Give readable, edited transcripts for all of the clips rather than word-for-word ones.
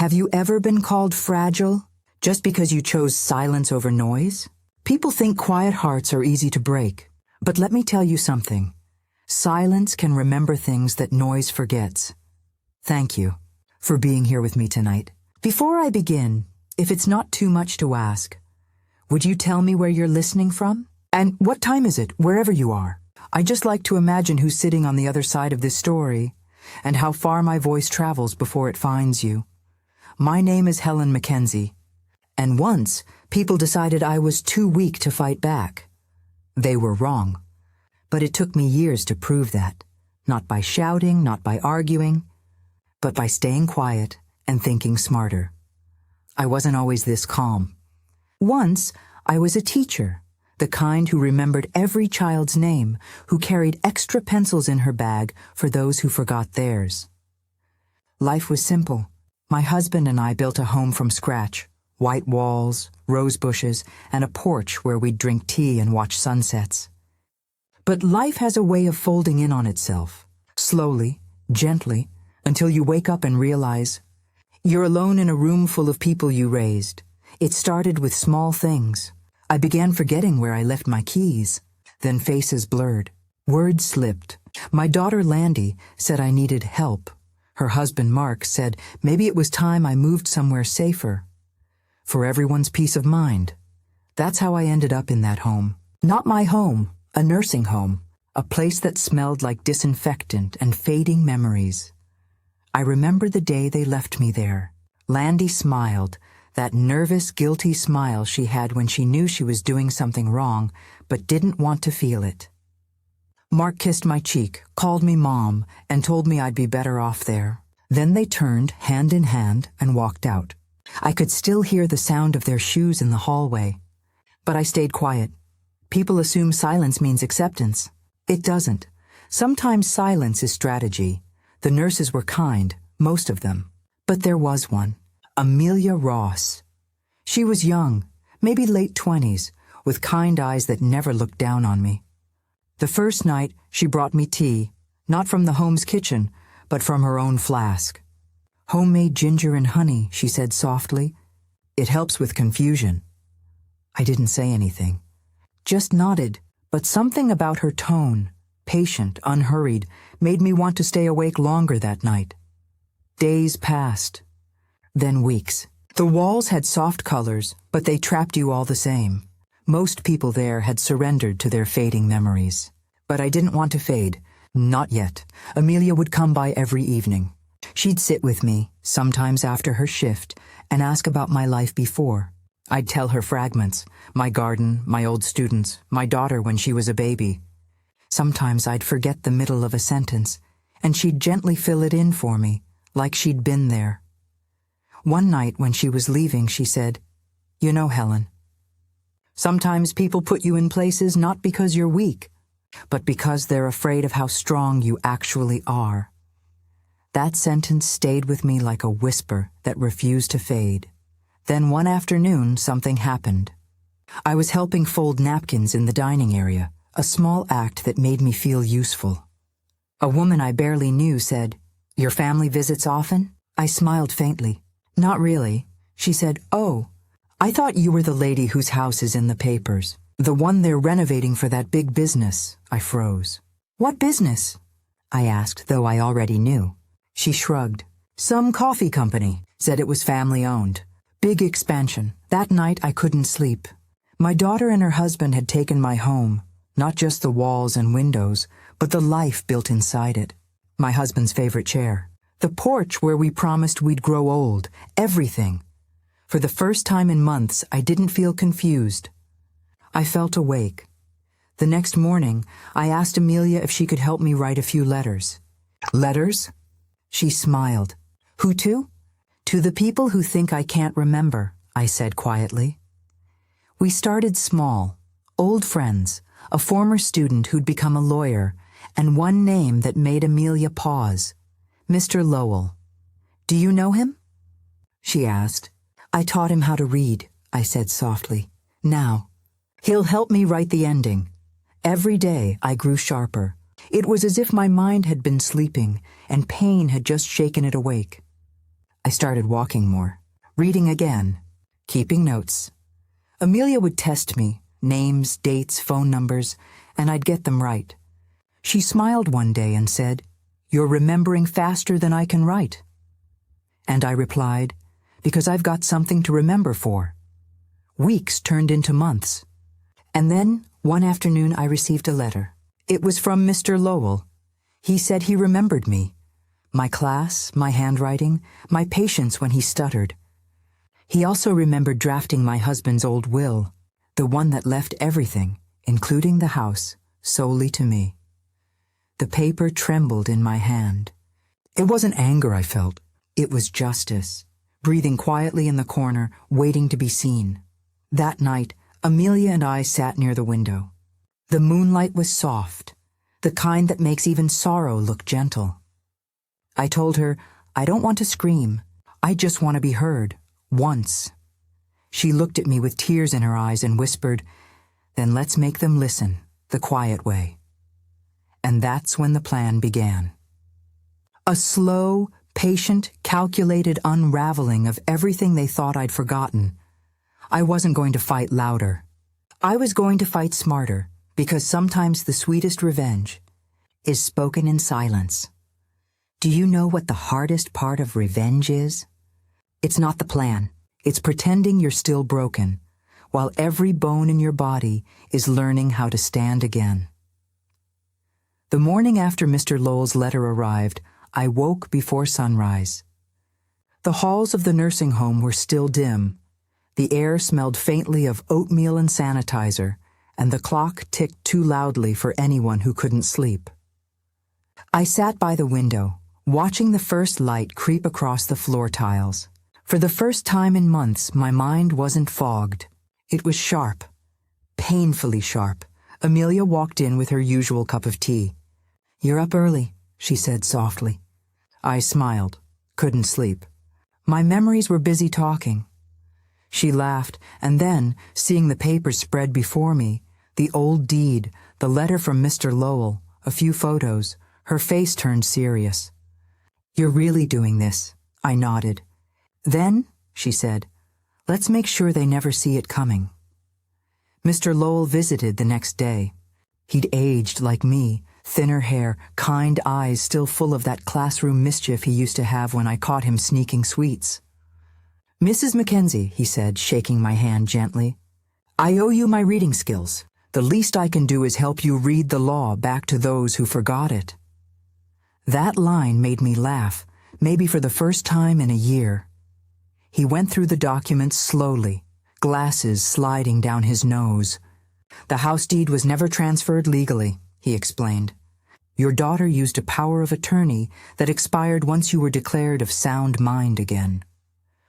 Have you ever been called fragile just because you chose silence over noise? People think quiet hearts are easy to break, but let me tell you something. Silence can remember things that noise forgets. Thank you for being here with me tonight. Before I begin, if it's not too much to ask, would you tell me where you're listening from? And what time is it, wherever you are? I just like to imagine who's sitting on the other side of this story and how far my voice travels before it finds you. My name is Helen McKenzie, and once people decided I was too weak to fight back. They were wrong, but it took me years to prove that. Not by shouting, not by arguing, but by staying quiet and thinking smarter. I wasn't always this calm. Once, I was a teacher, the kind who remembered every child's name, who carried extra pencils in her bag for those who forgot theirs. Life was simple. My husband and I built a home from scratch. White walls, rose bushes, and a porch where we'd drink tea and watch sunsets. But life has a way of folding in on itself, slowly, gently, until you wake up and realize you're alone in a room full of people you raised. It started with small things. I began forgetting where I left my keys. Then faces blurred. Words slipped. My daughter Landy said I needed help. Her husband Mark said maybe it was time I moved somewhere safer. For everyone's peace of mind. That's how I ended up in that home. Not my home, a nursing home. A place that smelled like disinfectant and fading memories. I remember the day they left me there. Landy smiled, that nervous, guilty smile she had when she knew she was doing something wrong, but didn't want to feel it. Mark kissed my cheek, called me Mom, and told me I'd be better off there. Then they turned, hand in hand, and walked out. I could still hear the sound of their shoes in the hallway. But I stayed quiet. People assume silence means acceptance. It doesn't. Sometimes silence is strategy. The nurses were kind, most of them. But there was one. Amelia Ross. She was young, maybe late 20s, with kind eyes that never looked down on me. The first night, she brought me tea, not from the home's kitchen, but from her own flask. Homemade ginger and honey, she said softly. It helps with confusion. I didn't say anything, just nodded, but something about her tone, patient, unhurried, made me want to stay awake longer that night. Days passed, then weeks. The walls had soft colors, but they trapped you all the same. Most people there had surrendered to their fading memories. But I didn't want to fade. Not yet. Amelia would come by every evening. She'd sit with me, sometimes after her shift, and ask about my life before. I'd tell her fragments, my garden, my old students, my daughter when she was a baby. Sometimes I'd forget the middle of a sentence, and she'd gently fill it in for me, like she'd been there. One night when she was leaving, she said, "You know, Helen, sometimes people put you in places not because you're weak, but because they're afraid of how strong you actually are." That sentence stayed with me like a whisper that refused to fade. Then one afternoon, something happened. I was helping fold napkins in the dining area, a small act that made me feel useful. A woman I barely knew said, "Your family visits often?" I smiled faintly. "Not really." She said, "Oh, I thought you were the lady whose house is in the papers. The one they're renovating for that big business." I froze. "What business?" I asked, though I already knew. She shrugged. "Some coffee company," said it was family-owned. Big expansion. That night I couldn't sleep. My daughter and her husband had taken my home, not just the walls and windows, but the life built inside it. My husband's favorite chair. The porch where we promised we'd grow old. Everything. For the first time in months, I didn't feel confused. I felt awake. The next morning, I asked Amelia if she could help me write a few letters. "Letters?" She smiled. "Who to?" "To the people who think I can't remember," I said quietly. We started small, old friends, a former student who'd become a lawyer, and one name that made Amelia pause, Mr. Lowell. "Do you know him?" she asked. "I taught him how to read," I said softly. "Now, he'll help me write the ending." Every day I grew sharper. It was as if my mind had been sleeping, and pain had just shaken it awake. I started walking more, reading again, keeping notes. Amelia would test me, names, dates, phone numbers, and I'd get them right. She smiled one day and said, "You're remembering faster than I can write." And I replied, "Because I've got something to remember for." Weeks turned into months. And then, one afternoon, I received a letter. It was from Mr. Lowell. He said he remembered me. My class, my handwriting, my patience when he stuttered. He also remembered drafting my husband's old will, the one that left everything, including the house, solely to me. The paper trembled in my hand. It wasn't anger I felt. It was justice, breathing quietly in the corner, waiting to be seen. That night, Amelia and I sat near the window. The moonlight was soft, the kind that makes even sorrow look gentle. I told her, "I don't want to scream. I just want to be heard, once." She looked at me with tears in her eyes and whispered, "Then let's make them listen, the quiet way." And that's when the plan began. A slow, patient, calculated unraveling of everything they thought I'd forgotten. I wasn't going to fight louder. I was going to fight smarter, because sometimes the sweetest revenge is spoken in silence. Do you know what the hardest part of revenge is? It's not the plan. It's pretending you're still broken, while every bone in your body is learning how to stand again. The morning after Mr. Lowell's letter arrived, I woke before sunrise. The halls of the nursing home were still dim. The air smelled faintly of oatmeal and sanitizer, and the clock ticked too loudly for anyone who couldn't sleep. I sat by the window, watching the first light creep across the floor tiles. For the first time in months, my mind wasn't fogged. It was sharp, painfully sharp. Amelia walked in with her usual cup of tea. "You're up early," she said softly. I smiled, couldn't sleep. My memories were busy talking. She laughed, and then, seeing the papers spread before me, the old deed, the letter from Mr. Lowell, a few photos, her face turned serious. "You're really doing this," I nodded. "Then," she said, "let's make sure they never see it coming." Mr. Lowell visited the next day. He'd aged like me, thinner hair, kind eyes still full of that classroom mischief he used to have when I caught him sneaking sweets. "Mrs. McKenzie," he said, shaking my hand gently, "I owe you my reading skills. The least I can do is help you read the law back to those who forgot it." That line made me laugh, maybe for the first time in a year. He went through the documents slowly, glasses sliding down his nose. "The house deed was never transferred legally," he explained. "Your daughter used a power of attorney that expired once you were declared of sound mind again.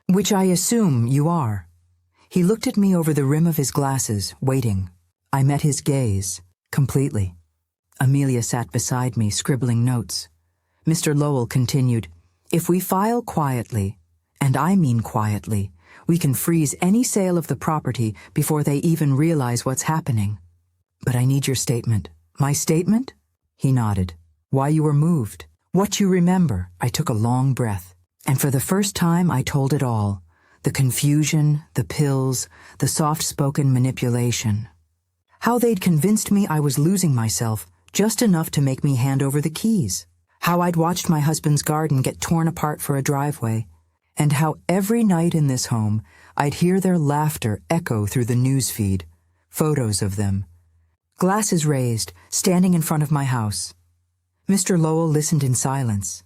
Which I assume you are." He looked at me over the rim of his glasses, waiting. I met his gaze, completely. Amelia sat beside me, scribbling notes. Mr. Lowell continued, "If we file quietly, and I mean quietly, we can freeze any sale of the property before they even realize what's happening. But I need your statement." "My statement?" He nodded. "Why you were moved, what you remember." I took a long breath, and for the first time I told it all. The confusion, the pills, the soft-spoken manipulation. How they'd convinced me I was losing myself, just enough to make me hand over the keys. How I'd watched my husband's garden get torn apart for a driveway, and how every night in this home I'd hear their laughter echo through the news feed, photos of them. Glasses raised, standing in front of my house. Mr. Lowell listened in silence,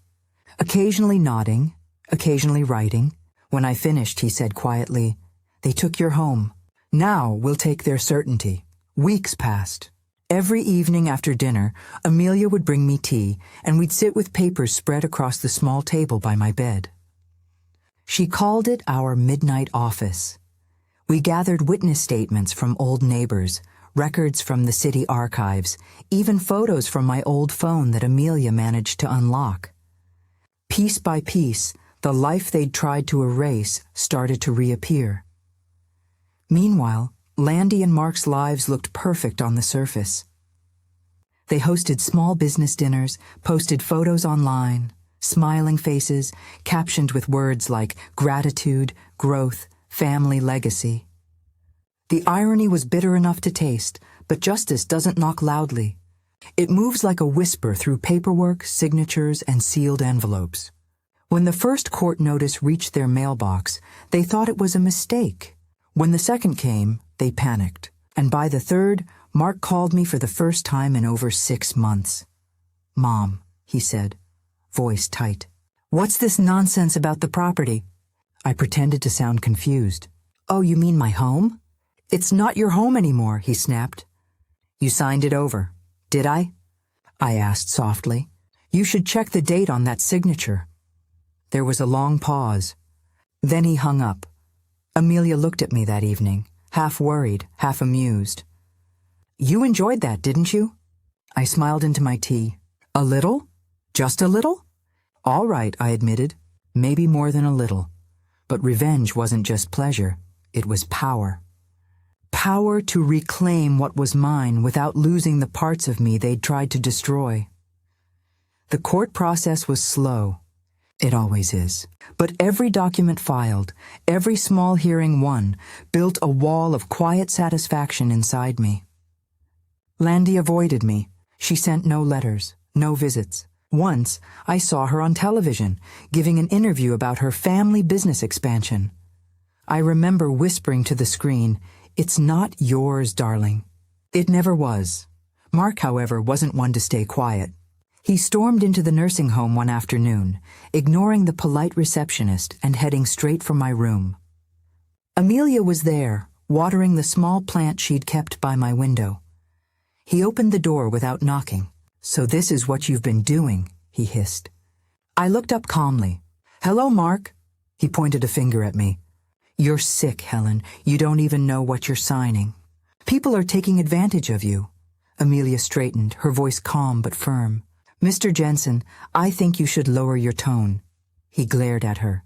occasionally nodding, occasionally writing. When I finished, he said quietly, "They took your home. Now we'll take their certainty." Weeks passed. Every evening after dinner, Amelia would bring me tea, and we'd sit with papers spread across the small table by my bed. She called it our midnight office. We gathered witness statements from old neighbors, records from the city archives, even photos from my old phone that Amelia managed to unlock. Piece by piece, the life they'd tried to erase started to reappear. Meanwhile, Landy and Mark's lives looked perfect on the surface. They hosted small business dinners, posted photos online, smiling faces, captioned with words like gratitude, growth, family legacy. The irony was bitter enough to taste, but justice doesn't knock loudly. It moves like a whisper through paperwork, signatures, and sealed envelopes. When the first court notice reached their mailbox, they thought it was a mistake. When the second came, they panicked. And by the third, Mark called me for the first time in over 6 months. "Mom," he said, voice tight. "What's this nonsense about the property?" I pretended to sound confused. "Oh, you mean my home?" "It's not your home anymore," he snapped. "You signed it over, did I?" I asked softly. "You should check the date on that signature." There was a long pause. Then he hung up. Amelia looked at me that evening, half worried, half amused. "You enjoyed that, didn't you?" I smiled into my tea. "A little? Just a little?" "All right," I admitted. "Maybe more than a little." But revenge wasn't just pleasure. It was power. Power to reclaim what was mine without losing the parts of me they'd tried to destroy. The court process was slow. It always is. But every document filed, every small hearing won, built a wall of quiet satisfaction inside me. Landy avoided me. She sent no letters, no visits. Once, I saw her on television, giving an interview about her family business expansion. I remember whispering to the screen, "It's not yours, darling." It never was. Mark, however, wasn't one to stay quiet. He stormed into the nursing home one afternoon, ignoring the polite receptionist and heading straight for my room. Amelia was there, watering the small plant she'd kept by my window. He opened the door without knocking. "So this is what you've been doing," he hissed. I looked up calmly. "Hello, Mark." He pointed a finger at me. "You're sick, Helen. You don't even know what you're signing. People are taking advantage of you." Amelia straightened, her voice calm but firm. "Mr. Jensen, I think you should lower your tone." He glared at her.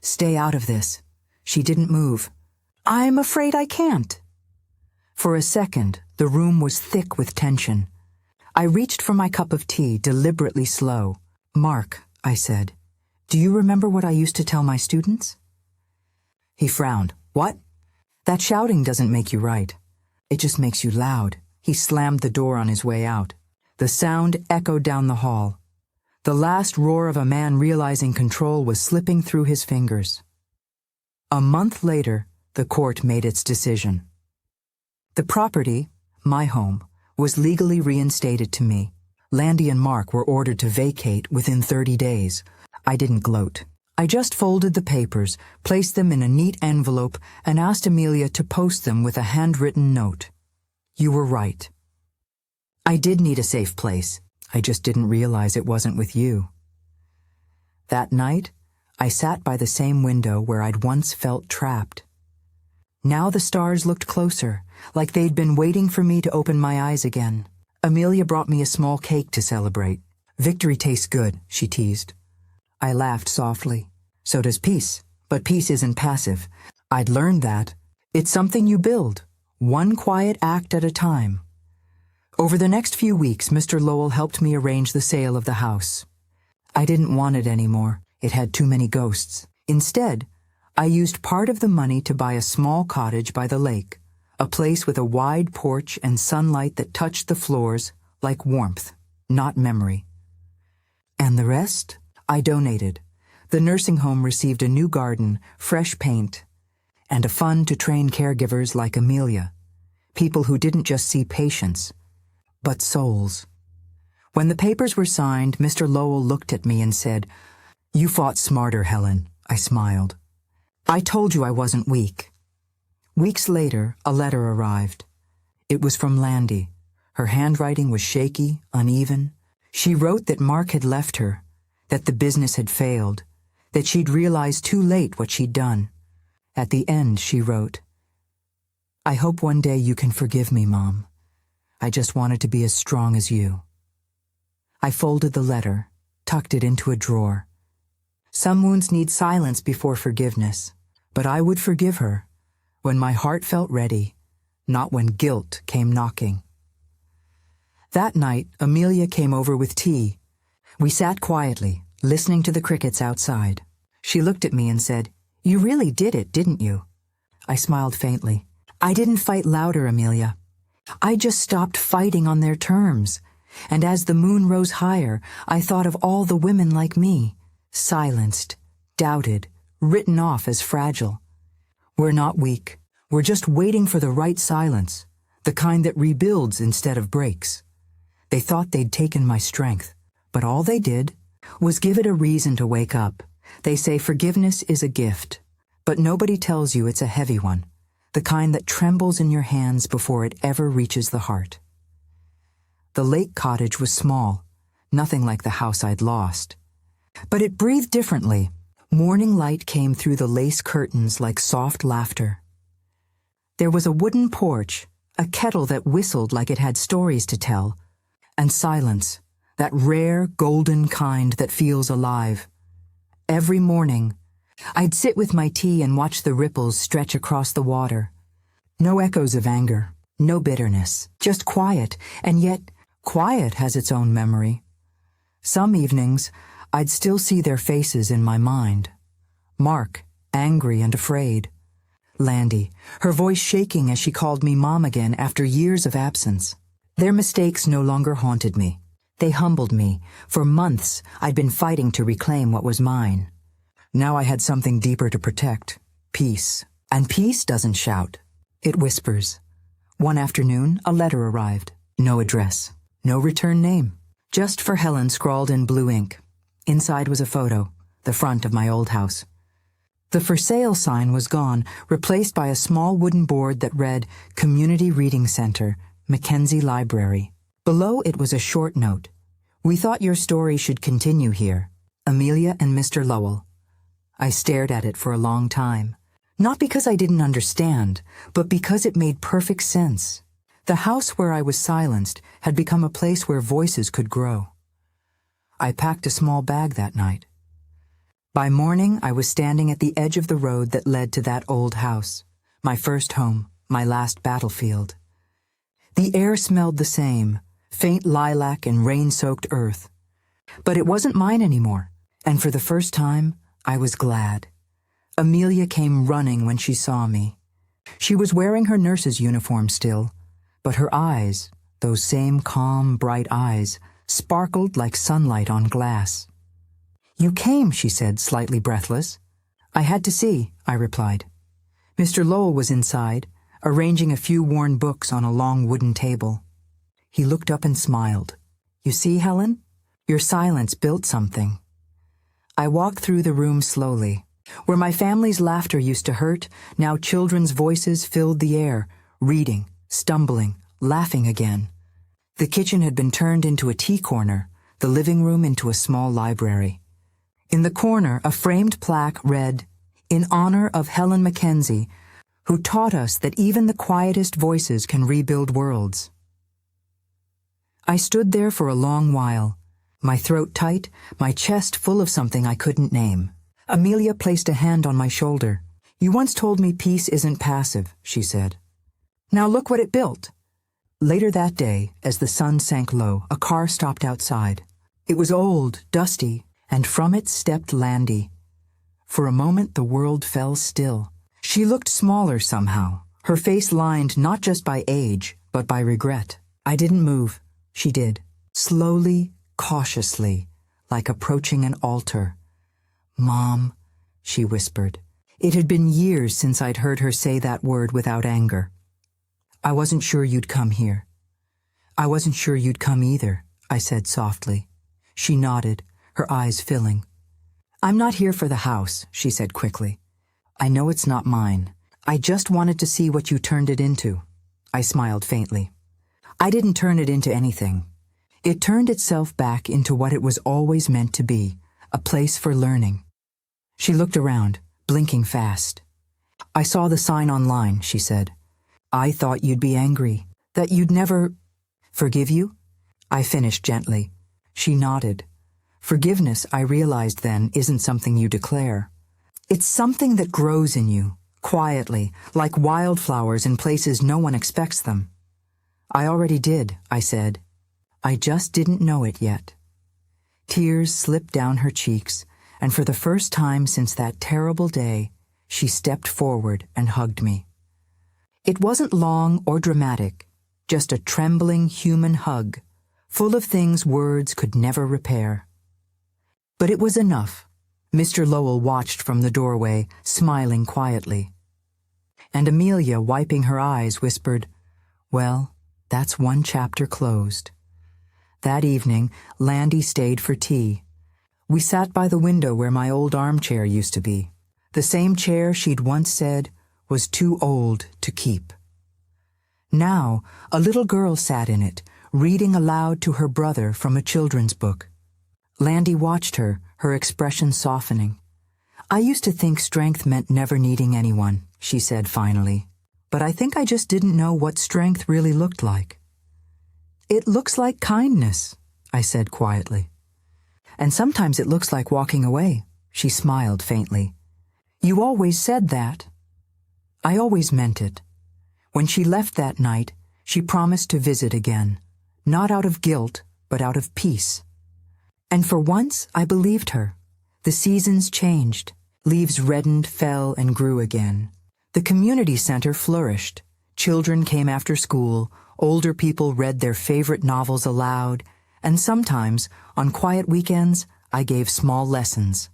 "Stay out of this." She didn't move. "I'm afraid I can't." For a second, the room was thick with tension. I reached for my cup of tea, deliberately slow. "Mark," I said, "do you remember what I used to tell my students?" He frowned. "What?" "That shouting doesn't make you right. It just makes you loud." He slammed the door on his way out. The sound echoed down the hall. The last roar of a man realizing control was slipping through his fingers. A month later, the court made its decision. The property, my home, was legally reinstated to me. Landy and Mark were ordered to vacate within 30 days. I didn't gloat. I just folded the papers, placed them in a neat envelope, and asked Amelia to post them with a handwritten note. "You were right. I did need a safe place. I just didn't realize it wasn't with you." That night, I sat by the same window where I'd once felt trapped. Now the stars looked closer, like they'd been waiting for me to open my eyes again. Amelia brought me a small cake to celebrate. "Victory tastes good," she teased. I laughed softly. "So does peace. But peace isn't passive. I'd learned that. It's something you build, one quiet act at a time." Over the next few weeks, Mr. Lowell helped me arrange the sale of the house. I didn't want it anymore. It had too many ghosts. Instead, I used part of the money to buy a small cottage by the lake, a place with a wide porch and sunlight that touched the floors like warmth, not memory. And the rest, I donated. The nursing home received a new garden, fresh paint, and a fund to train caregivers like Amelia, people who didn't just see patients, but souls. When the papers were signed, Mr. Lowell looked at me and said, "You fought smarter, Helen." I smiled. "I told you I wasn't weak." Weeks later, a letter arrived. It was from Landy. Her handwriting was shaky, uneven. She wrote that Mark had left her, that the business had failed, that she'd realized too late what she'd done. At the end, she wrote, "I hope one day you can forgive me, Mom. I just wanted to be as strong as you." I folded the letter, tucked it into a drawer. Some wounds need silence before forgiveness, but I would forgive her when my heart felt ready, not when guilt came knocking. That night, Amelia came over with tea. We sat quietly, listening to the crickets outside. She looked at me and said, "You really did it, didn't you?" I smiled faintly. "I didn't fight louder, Amelia. I just stopped fighting on their terms. And as the moon rose higher, I thought of all the women like me, silenced, doubted, written off as fragile. We're not weak. We're just waiting for the right silence, the kind that rebuilds instead of breaks. They thought they'd taken my strength, but all they did was give it a reason to wake up. They say forgiveness is a gift, but nobody tells you it's a heavy one, the kind that trembles in your hands before it ever reaches the heart." The lake cottage was small, nothing like the house I'd lost. But it breathed differently. Morning light came through the lace curtains like soft laughter. There was a wooden porch, a kettle that whistled like it had stories to tell, and silence, that rare, golden kind that feels alive. Every morning, I'd sit with my tea and watch the ripples stretch across the water. No echoes of anger, no bitterness, just quiet, and yet quiet has its own memory. Some evenings, I'd still see their faces in my mind. Mark, angry and afraid. Landy, her voice shaking as she called me Mom again after years of absence. Their mistakes no longer haunted me. They humbled me. For months, I'd been fighting to reclaim what was mine. Now I had something deeper to protect. Peace. And peace doesn't shout. It whispers. One afternoon, a letter arrived. No address. No return name. Just for Helen scrawled in blue ink. Inside was a photo, the front of my old house. The for sale sign was gone, replaced by a small wooden board that read, Community Reading Center, McKenzie Library. Below it was a short note. "We thought your story should continue here. Amelia and Mr. Lowell." I stared at it for a long time. Not because I didn't understand, but because it made perfect sense. The house where I was silenced had become a place where voices could grow. I packed a small bag that night. By morning, I was standing at the edge of the road that led to that old house, my first home, my last battlefield. The air smelled the same, faint lilac and rain-soaked earth. But it wasn't mine anymore, and for the first time, I was glad. Amelia came running when she saw me. She was wearing her nurse's uniform still, but her eyes, those same calm, bright eyes, sparkled like sunlight on glass. "You came," she said, slightly breathless. "I had to see," I replied. Mr. Lowell was inside, arranging a few worn books on a long wooden table. He looked up and smiled. "You see, Helen? Your silence built something." I walked through the room slowly. Where my family's laughter used to hurt, now children's voices filled the air, reading, stumbling, laughing again. The kitchen had been turned into a tea corner, the living room into a small library. In the corner, a framed plaque read, "In honor of Helen McKenzie, who taught us that even the quietest voices can rebuild worlds." I stood there for a long while, my throat tight, my chest full of something I couldn't name. Amelia placed a hand on my shoulder. "You once told me peace isn't passive," she said. "Now look what it built." Later that day, as the sun sank low, a car stopped outside. It was old, dusty, and from it stepped Landy. For a moment the world fell still. She looked smaller somehow, her face lined not just by age, but by regret. I didn't move. She did. Slowly, cautiously, like approaching an altar. "Mom," she whispered. It had been years since I'd heard her say that word without anger. "I wasn't sure you'd come here." "I wasn't sure you'd come either," I said softly. She nodded, her eyes filling. "I'm not here for the house," she said quickly. "I know it's not mine. I just wanted to see what you turned it into." I smiled faintly. "I didn't turn it into anything. It turned itself back into what it was always meant to be, a place for learning." She looked around, blinking fast. "I saw the sign online," she said. "I thought you'd be angry, that you'd never—" "Forgive you?" I finished gently. She nodded. Forgiveness, I realized then, isn't something you declare. It's something that grows in you, quietly, like wildflowers in places no one expects them. "I already did," I said. "I just didn't know it yet." Tears slipped down her cheeks, and for the first time since that terrible day, she stepped forward and hugged me. It wasn't long or dramatic, just a trembling human hug, full of things words could never repair. But it was enough. Mr. Lowell watched from the doorway, smiling quietly. And Amelia, wiping her eyes, whispered, "Well, that's one chapter closed." That evening, Landy stayed for tea. We sat by the window where my old armchair used to be, the same chair she'd once said was too old to keep. Now, a little girl sat in it, reading aloud to her brother from a children's book. Landy watched her, her expression softening. "I used to think strength meant never needing anyone," she said finally. "But I think I just didn't know what strength really looked like." "It looks like kindness," I said quietly. "And sometimes it looks like walking away," she smiled faintly. "You always said that." I always meant it. When she left that night, she promised to visit again, not out of guilt, but out of peace. And for once, I believed her. The seasons changed. Leaves reddened, fell, and grew again. The community center flourished. Children came after school, older people read their favorite novels aloud, and sometimes, on quiet weekends, I gave small lessons.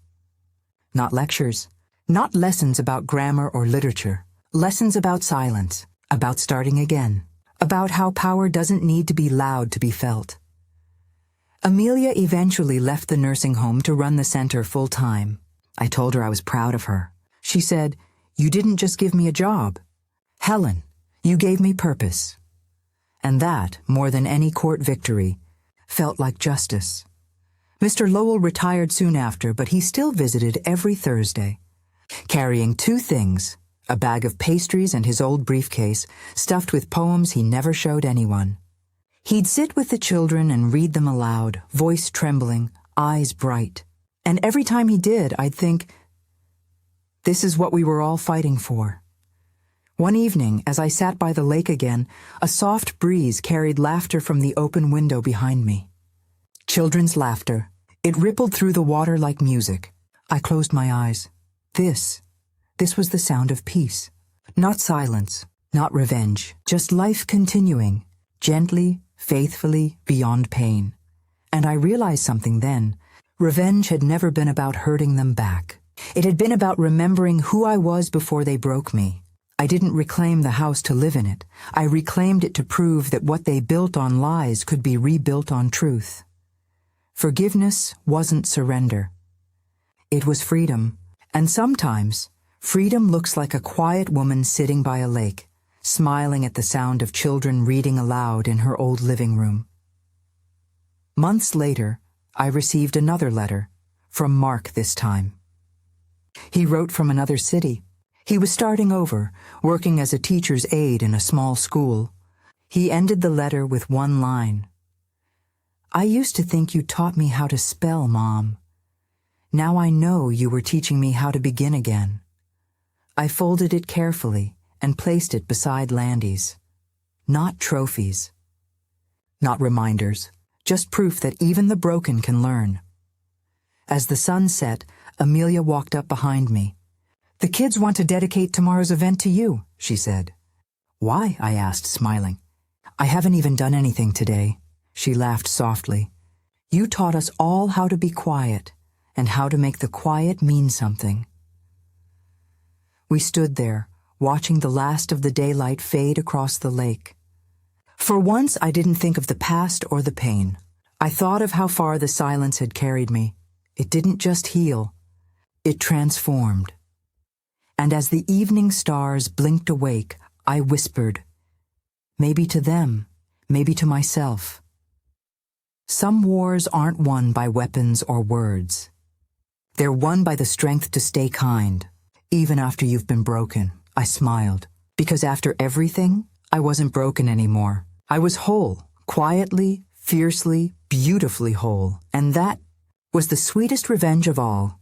Not lectures, not lessons about grammar or literature, lessons about silence, about starting again, about how power doesn't need to be loud to be felt. Amelia eventually left the nursing home to run the center full-time. I told her I was proud of her. She said, "You didn't just give me a job. Helen, you gave me purpose." And that, more than any court victory, felt like justice. Mr. Lowell retired soon after, but he still visited every Thursday, carrying two things, a bag of pastries and his old briefcase, stuffed with poems he never showed anyone. He'd sit with the children and read them aloud, voice trembling, eyes bright. And every time he did, I'd think, this is what we were all fighting for. One evening, as I sat by the lake again, a soft breeze carried laughter from the open window behind me. Children's laughter. It rippled through the water like music. I closed my eyes. This was the sound of peace. Not silence, not revenge, just life continuing, gently, faithfully, beyond pain. And I realized something then. Revenge had never been about hurting them back. It had been about remembering who I was before they broke me. I didn't reclaim the house to live in it. I reclaimed it to prove that what they built on lies could be rebuilt on truth. Forgiveness wasn't surrender. It was freedom. And sometimes, freedom looks like a quiet woman sitting by a lake, smiling at the sound of children reading aloud in her old living room. Months later, I received another letter, from Mark this time. He wrote from another city. He was starting over, working as a teacher's aide in a small school. He ended the letter with one line. "I used to think you taught me how to spell, Mom. Now I know you were teaching me how to begin again." I folded it carefully and placed it beside Landy's. Not trophies. Not reminders. Just proof that even the broken can learn. As the sun set, Amelia walked up behind me. "The kids want to dedicate tomorrow's event to you," she said. "Why?" I asked, smiling. "I haven't even done anything today." She laughed softly. "You taught us all how to be quiet, and how to make the quiet mean something." We stood there, watching the last of the daylight fade across the lake. For once, I didn't think of the past or the pain. I thought of how far the silence had carried me. It didn't just heal. It transformed. And as the evening stars blinked awake, I whispered, maybe to them, maybe to myself. Some wars aren't won by weapons or words. They're won by the strength to stay kind, even after you've been broken. I smiled, because after everything, I wasn't broken anymore. I was whole, quietly, fiercely, beautifully whole, and that was the sweetest revenge of all.